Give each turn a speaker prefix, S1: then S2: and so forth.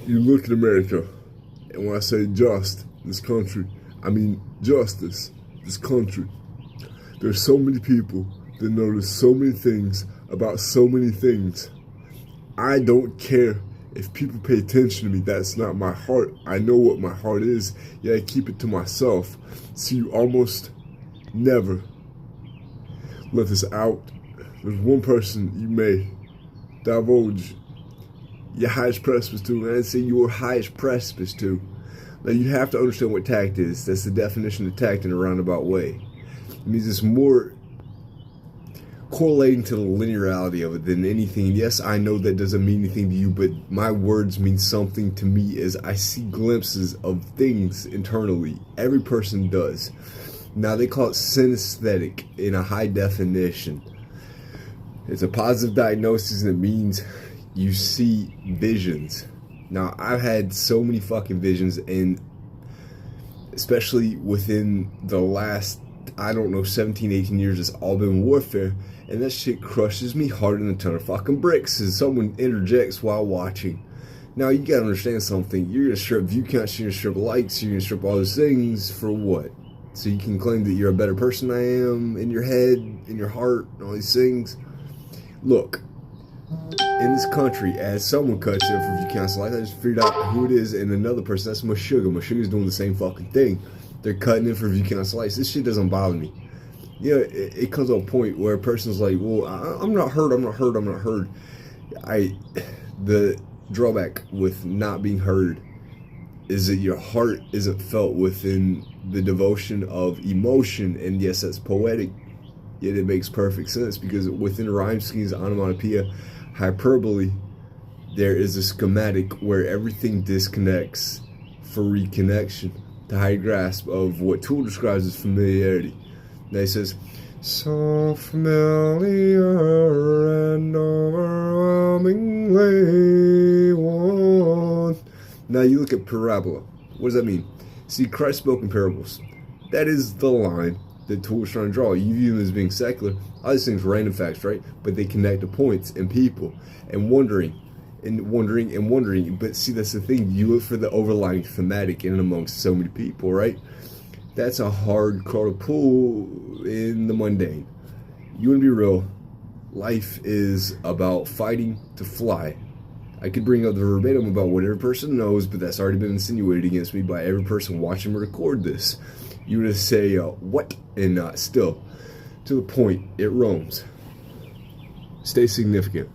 S1: You look at America, and when I say just, this country, I mean justice, this country. There's so many people that notice so many things about so many things. I don't care if people pay attention to me. That's not my heart. I know what my heart is, yet I keep it to myself. So you almost never let this out. There's one person you may divulge your highest precipice to, and I'd say your highest precipice to. Now you have to understand what tact is. That's the definition of tact in a roundabout way. It means it's more correlating to the linearity of it than anything. Yes, I know that doesn't mean anything to you, but my words mean something to me as I see glimpses of things internally. Every person does. Now they call it synesthetic in a high definition. It's a positive diagnosis, and it means you see visions. Now I've had so many fucking visions, and especially within the last, I don't know, 17, 18 years, it's all been warfare, and that shit crushes me harder than a ton of fucking bricks as someone interjects while watching. Now you gotta understand something. You're gonna strip view counts, you're gonna strip likes, you're gonna strip all those things for what? So you can claim that you're a better person than I am in your head, in your heart, and all these things. Look, in this country, as someone cuts in for view counts, like I just figured out who it is, and another person, that's Meshuggah. Meshuggah's doing the same fucking thing. They're cutting in for view count slice. This shit doesn't bother me. You know, it comes to a point where a person's like, well, I'm not hurt. The drawback with not being heard is that your heart isn't felt within the devotion of emotion. And yes, that's poetic, yet it makes perfect sense, because within rhyme schemes, onomatopoeia, hyperbole, there is a schematic where everything disconnects for reconnection. The high grasp of what Tool describes as familiarity. Now he says, so familiar and overwhelmingly one. Now you look at parabola. What does that mean? See, Christ spoke in parables. That is the line that Tool is trying to draw. You view them as being secular. All these things are random facts, right? But they connect to points and people and wondering. But see, that's the thing. You look for the overlying thematic in and amongst so many people, right? That's a hard call to pull in the mundane. You want to be real. Life is about fighting to fly. I could bring up the verbatim about what every person knows, but that's already been insinuated against me by every person watching me record this. You would say, what? And still, to the point, it roams. Stay significant.